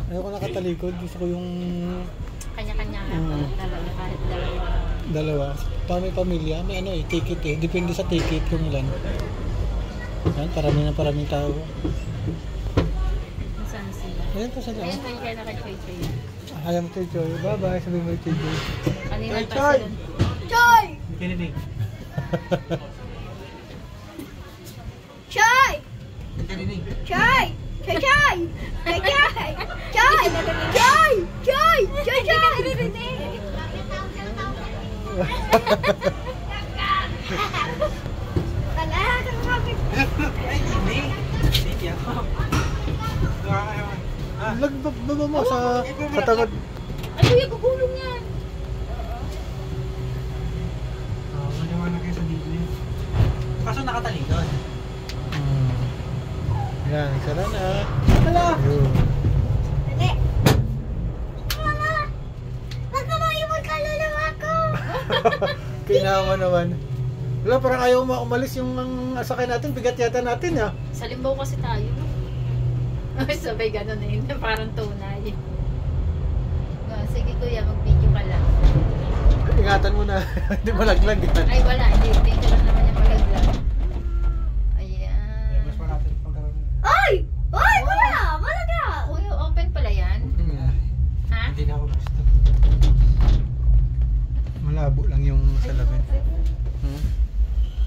Ayoko nakatalikod. Gusto ko yung Kanya-kanya dalawa, kahit dalawa. dalawa. Para may pamilya, may ano eh, ticket eh. Depende sa ticket kung ilan. Yan, paraming tao. Saan sila? Ayan pa sila. Ayun, kayo naka-choy-choy. Ayaw mo Choy. Bye-bye. Sabi mo Choy. Kanina Ay, pa Choy! sila. Choy! Kinilig. Choy! Kinilig. Choy! Choy! Choy! Choy! Choy! Choy! Choy! Choy! Choy! Choy! Talaga kapit. Ay, hindi. Hindi ako. Lagbaba mo sa tagod. Ay, kuya, gugulong yan. Maniwala kayo sa Biblia. Kaso nakatalikod. Yan, isa lang na. Wala. Yun. Dali. Mama! Baka maiwan ka lang ako. Kinawa naman. Wala, parang ayaw umalis yung asakay natin. Bigat yata natin ya. Sa limbaw kasi tayo. Ay, sabay gano'n na yun. Parang tunay. Sige kuya, mag-video ka lang. Ingatan mo na. Hindi malaglag yan. Ay, wala. Hindi ko lang naman yung palaglag. Ayan. Mas wala natin pagkaroon. Ay! Ay! Wala! Wala ka! Kuya, open pala yan. Ha? Hindi na ako gusto. Malabo lang yung salamin.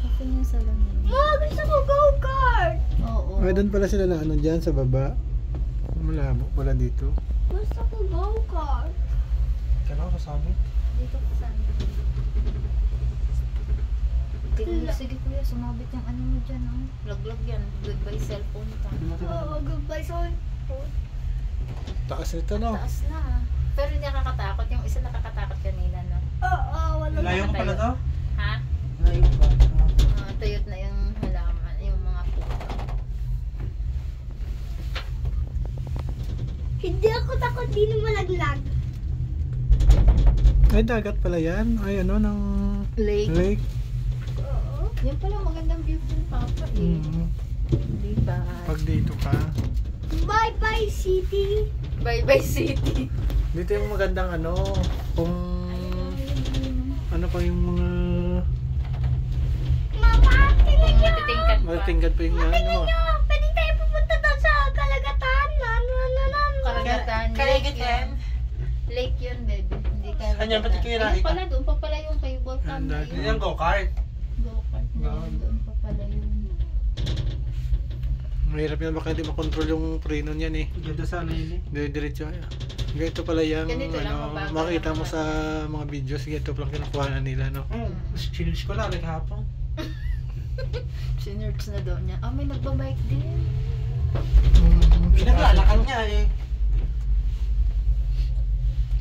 Open yung salamin. Ma, gusto ko go-kart! Oo. Ay, doon pala sila na ano dyan sa baba. Malabo pala dito. Gusto ko go-kart. Kailan ako sasabi? Dito ko saan? Sige kuya, sumabit yung ano mo dyan. Oh. Laglag yan. Goodbye cellphone ka. Oo, goodbye son. Taas nito no. Taas na. Pero hindi nakakatakot. Yung isa nakakatakot kanina na. Oo, wala na. Layo ko pala to? Ha? Layo pa. Tuyot na yung halaman. Yung mga puno. Hindi ako takot, di na malaglag. Ay, dagat pala yan. Ay, ano, ng Lake. lake. Oo. Yan pala magandang view din papa eh. Di ba? Pag dito ka. Bye-bye city. Bye-bye city. Dito yung magandang ano, kung ano pa yung mga Mama, tingnan nyo. Matitingkad pa. matitingkad pa yung ano Tingnan mo. nyo. Pwede tayo pupunta doon sa kalagatan. Karagatan. Karagatan. Lake yun. Lake yun, baby. Hindi karagatan. Saan yan? Pati kayo Ayun nakita? pala, doon pa pala yung kay Volcan. Ang dati. Yan yung go-kart. Go-kart na yun. Doon pa pala yun. Mahirap yan, baka hindi makontrol yung preno niyan eh. Ganda sana yun eh. Diretso. Ganito pala yung Ganito lang, ano, mabagal makita lang mo naman. sa mga videos, ganito lang kinukuha na nila, no? Chills ko lang hapon. Sinerts na daw niya. Ah, may nagbabike din. Pinaglalakad niya eh.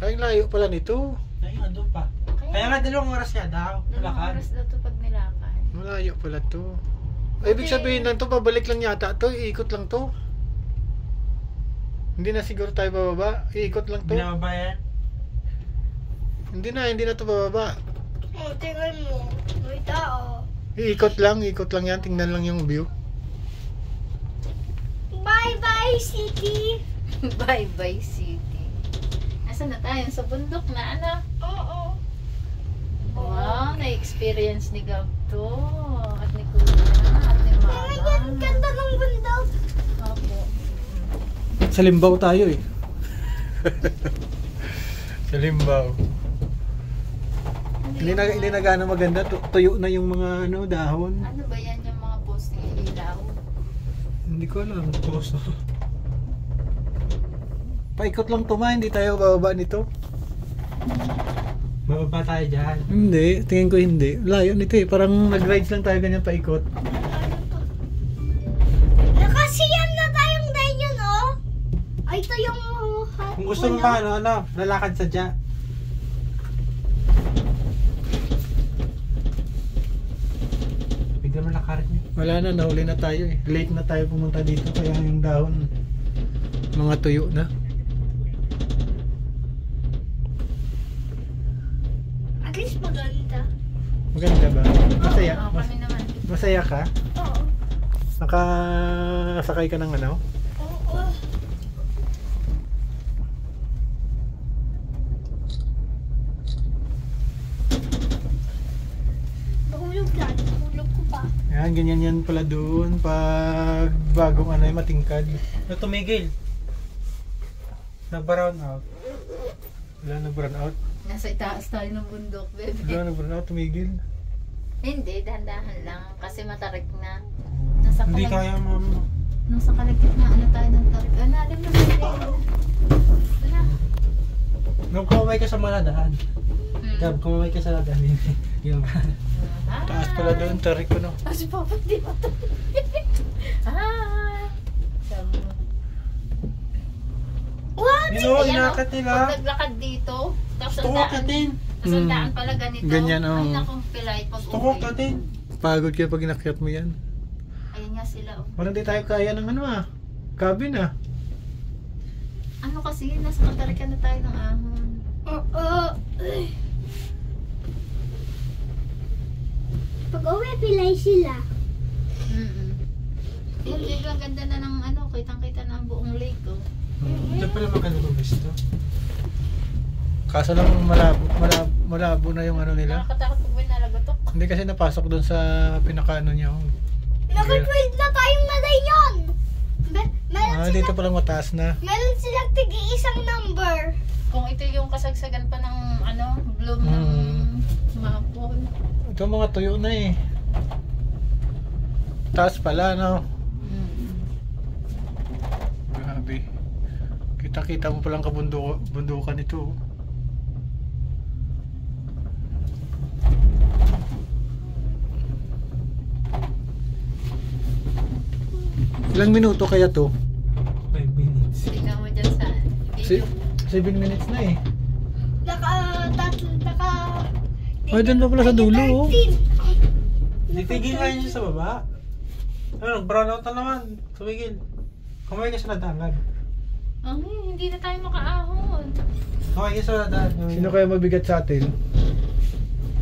Ay, layo pala nito. Ay, andun pa. Kaya nga 2 oras niya daw. Dalawang Lakad. oras daw ito pag nilakad. Malayo pala to. Ay, ibig sabihin lang to, pabalik lang yata to, iikot lang to. Hindi na siguro tayo bababa, iikot lang to. Binababa yan. Hindi na to bababa. Oh, tingnan mo. May tao. Iikot lang yan, tingnan lang yung view. Bye-bye city. Bye-bye city. Nasaan na tayo? Sa bundok na, ano? Oo. Wow, na-experience ni Gab to. At ni Kuya. At ni Mama. Tingnan, ganda ng bundok. Opo. Sa Limbaw tayo eh. Sa Limbaw. Hindi na gaano maganda, tuyo na yung mga ano, dahon. Ano ba yan yung mga post ng ilaw? Hindi ko alam. Paikot lang to ma, hindi tayo bababa nito. Bababa tayo dyan. Hindi, tingin ko hindi. Layo nito eh, parang nag-rides lang tayo ganyan paikot. Nakasiyam na tayong dahil yun, oh. Ay, ito yung... Kung gusto mo ba ano, lalakad sa dyan. Bigla mo lakarin niya. Wala na, nahuli na tayo eh. Late na tayo pumunta dito, kaya yung dahon, mga tuyo na. At least maganda. Maganda ba? Masaya? Oo, kami naman. Masaya ka? Oo. Nakasakay ka ng ano? Oo. ganyan yan pala doon pag bagong ano yung matingkad. Na tumigil. Nag-brown out. Wala nag-brown out. Nasa itaas tayo ng bundok, bebe. Wala nag-brown out, tumigil. Hindi, dahan-dahan lang. Kasi matarik na. Nasa Hindi kalag- kaya mama. Nasa kalagit na ano tayo ng tarik. Ano, alam na ba yun? Wala. Nung kumamay ka sa maladaan. Hmm. Gab, kumamay ka sa ladaan. Yung Ah. Taas pala doon, tarik ko no. Ah, si Papa, di ba? Ah. Sabi mo. What? Yun o, Ayan, inakat oh, nila. Pag naglakad dito, tapos Gusto ang ko daan, akatin. tapos ang daan pala ganito. Ganyan, oh. Ay, naku, pilay pag Gusto ko akatin. Pagod kayo pag inakyat mo yan. Ayun nga sila. Oh. Parang di tayo kaya ng ano cabin Ano kasi, nasa katarikan na tayo ng ahon. Pag uwi, pilay sila. Hindi ba ganda na ng ano, kitang-kita na ang buong lake, oh. Diyan pala makalulubis to. Kaso lang malabo na yung ano nila. Nakakatakot pag may nalagatok. Hindi kasi napasok doon sa pinakaano niya. Nakatwid na tayong naday yun. Dito palang mataas na. Meron silang tig-iisang number. Kung ito yung kasagsagan pa ng ano, bloom ng mahapon. Ito mga tuyo na eh. Taas pala no. Grabe. Kita-kita mo palang kabundukan ito. Ilang minuto kaya to? 5 minutes. Tingnan mo dyan sa video. 7 minutes na eh. Ay, doon pa pala sa dulo oh. Titigil nga yun sa baba. Ano, nag-brown out na naman. Tumigil. Kumay ka sa ladaan, Gab. Ay, hindi na tayo makaahon. Kumay ka sa ladaan. Sino kaya mabigat sa atin?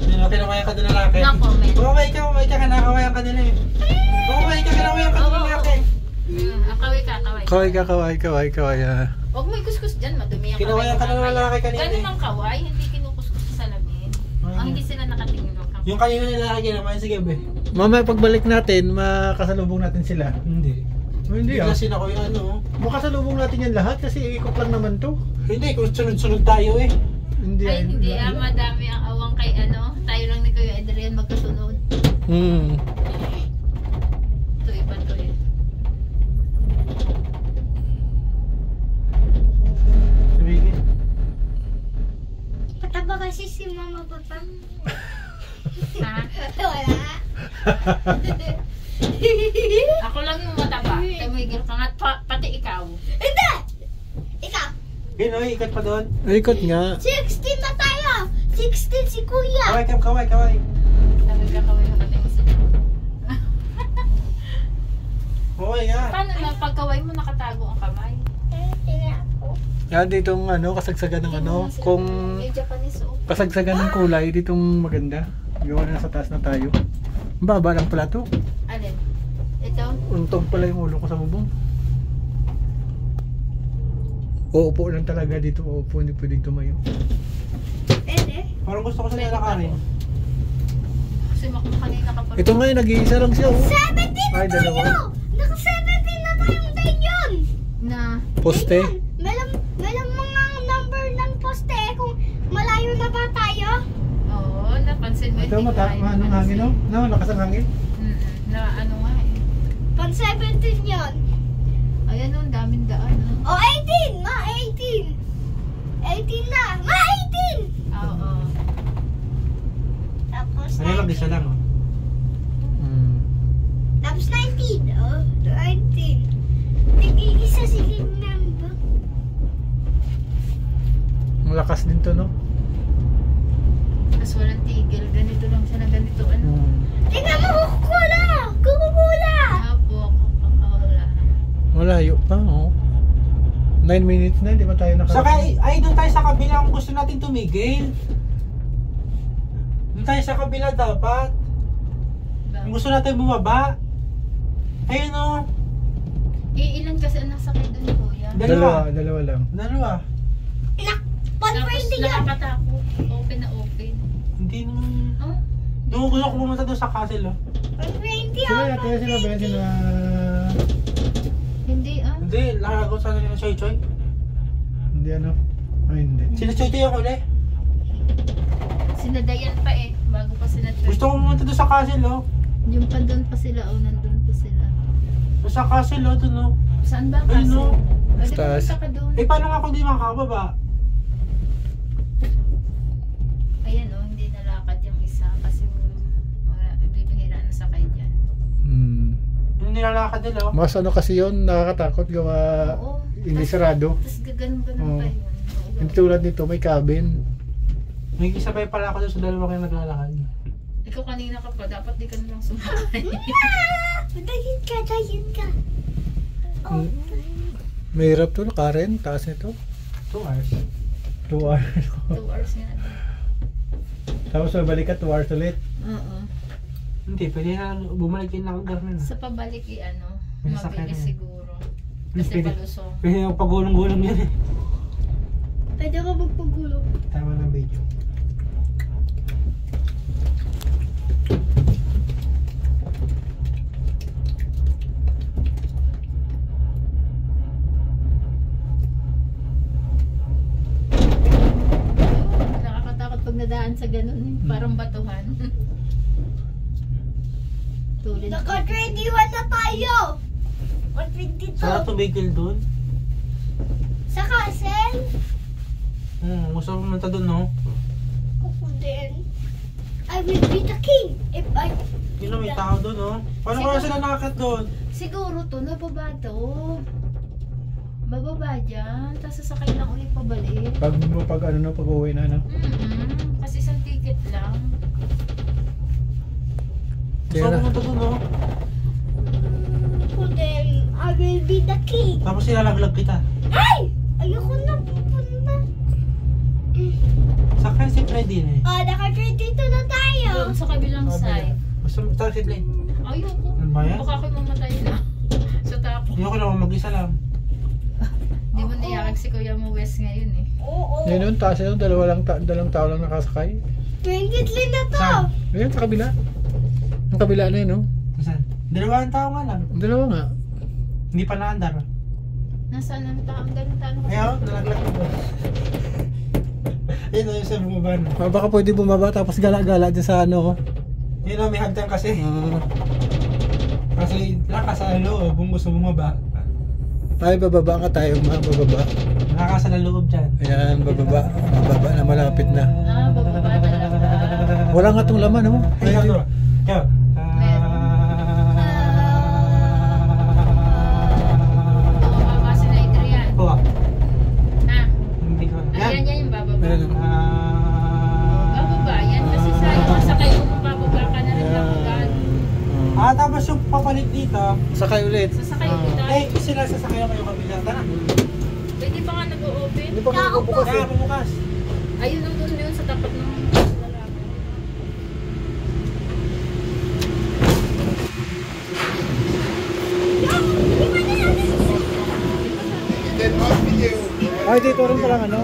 Sino kinamaya ka din lalaki? Na-comment. Kumay ka, kinakawayan ka nila eh. Kumay ka, kinakawayan ka din lalaki. Kaway. Huwag may kuskus dyan, madumi ang Kinawayan ka ng lalaki kanina Ganun eh. ang kaway, hindi kinukuskus sa salamin. Hindi sila nakatingin ng kaway. Yung kanina lalaki kinamayan, sige be. Mamaya pagbalik natin, makasalubong natin sila. Hindi. Hindi Kasi ako yung ano. Makasalubong natin yan lahat kasi ikot lang naman to. Hindi, kung sunod-sunod tayo eh. Hindi. Ay, hindi madami ang awang kay ano. Tayo lang ni Kuya Adrian magkasunod. Ito iba to eh. Tumigil. Pataba kasi si Mama Papa. Ha? Wala. Ako lang yung mataba. Tumigil ka nga, pati ikaw. Hindi! Ikaw, Yun o, ikat pa doon. Ikot nga. 16 na tayo! 16 si Kuya! Kaway. Sabi ka kaway na pati mo sila. Kaway nga. Paano na pagkaway mo nakatago ang kamay? Tingnan ako. Yan ditong ano, kasagsagan ng ano. Kung Yung Japanese oh. kasagsagan ng kulay, ditong maganda. Gawa na sa taas na tayo. Ang baba lang pala to. Alin? Ito? Untog pala yung ulo ko sa bubong. Uupo lang talaga dito. Uupo, hindi pwedeng tumayo. Pwede? Parang gusto ko sa lalakarin. Kasi kanina ka pa. Ito nga yung nag-iisa lang siya. Oh. 17 na Ay, dalawa. tayo! Naka-17 na tayong dayon! Na. Poste. Meron mga number ng poste kung malayo na ba tayo? Oo, napansin mo. Ito hindi ko tayo anong hangin no? No, lakas ang hangin. Na ano nga eh. Pag 17 yun. Ayan oh, ang daming daan. O 18! Ma 18! 18 na! Ma 18! Oo. Tapos Ano lang, isa lang. Oh. Tapos 19. Oh, 19. Nag-iisa silang number. Ang lakas din to, no? Tapos walang tigil. Ganito lang siya na ganito. Ano? Tingnan mo, kukula! Kukula! Apo, wala. Malayo pa, oh. 9 minutes na, di ba tayo Saka, ay doon tayo sa kabila kung gusto natin tumigil. Doon tayo sa kabila dapat. Kung gusto natin bumaba. Ayun o. Ilan kasi ang nasakay doon ni Kuya? Dalawa lang. Dalawa. Pag Tapos pwede yan. nakakatakot. Open na open. Hindi naman. Oh? Doon gusto ko pumunta doon sa castle oh. Pag 20 Sila natin, sila ba yan? Sila... Hindi ah. Hindi, lakago sana nila Choy Choy. Hindi ano? Ay, hindi. Sila Choy Choy yung huli. Sinadayan pa eh. Bago pa sila Choy. Gusto ko pumunta doon sa castle, oh. Yung pa doon pa sila. Oh, nandun pa sila. Doon sa castle, oh, doon, oh. Saan ba Ay, kasi? no. Pwede Taas. pumunta ka doon. Eh, paano nga kung di makakababa? Ayan oh, hindi nalakad yung isa. Kasi bibihira na sakay dyan. Yung nilalakad nila, oh. Mas ano kasi yun, nakakatakot gawa Oo. hindi sarado. Tapos gaganon-ganon Oo. pa yun. Yung tulad nito, may cabin. May kisabay pala ako doon sa dalawa kayo naglalakad. Ikaw kanina ka pa, dapat di ka na lang sumakay. Dayin ka. Oh. Mahirap to, Karen, taas nito. 2 hours. 2 hours. 2 hours nga. Tapos balik ka 2 hours ulit. Oo. Hindi, pwede na bumalik yung nakagar na. Sa pabalik ano, May sakyan mabilis na. siguro. Kasi Pwede. palusong. Pwede na pagulong-gulong yan eh. Pwede ka magpagulong. Tama ng video. Nakakatakot pag nadaan sa ganun eh. Parang batuhan. Tulad. Naka-21 na tayo. 122. Sarap tumigil doon. Sa castle. Gusto ko pumunta doon, no? Ako din. I will be the king if I... Yun na, may tao doon, no? Paano kaya sila nakakat doon? Siguro to, nababa to. Bababa dyan, tapos sasakay lang ulit pabalik. Pag ano no, pag uwi na ano. Kasi isang ticket lang. Gusto ko pumunta doon, no? Ako din. I will be the king. Tapos silalaglag kita. Ay! Ayoko na pupunta. Sakay si Freddy na eh. Oh, naka-22 na tayo. Doon sa kabilang side. Gusto mo, sakay si Freddy. Ayoko. Ano ba yan? Baka ako'y mamatay na. Sa tapo. Hindi ko naman mag-isa lang. Di mo niyakag si Kuya mo West ngayon eh. Oo. Yun yun, taas yun, dalawang tao lang nakasakay. Twinkitley na to. Saan? Ayun, sa kabila. Ang kabila na yun, no? Saan? Dalawang tao nga lang. Dalawa nga. Hindi pa naandar. Nasaan ang taong ganun taon ko? Ayaw, nalaglag ko doon. Ayun, ayun sa bumaba na. Baka pwede bumaba tapos gala-gala dyan sa ano. Yun o, may hagdan kasi. Ah, Kasi lakas sa loob, kung gusto bumaba. ay, bababa ka tayo, bababa. Nakakasa na loob dyan. Ayan, bababa. Bababa na, malapit na. Ah, bababa talaga. Wala nga tong laman, no? Ay, Ay, ikaw, ikaw. Bababa si na Adrian. Oo. Ha? Hindi ko. Ayan yan yung bababa. Ayan. Bababa yan. Kasi sayang masakay mo bababa ka na rin agad. Tapos yung papalik dito. Sakay ulit. Sasakay ulit tayo. Eh, sila sasakay kayo kabila. Tara. Pwede pa nga nag-o-open. Hindi pa kayo bukas Kaya eh. bukas. Ayun ang doon yun sa tapat ng lalaki. Ay, dito rin palang ano.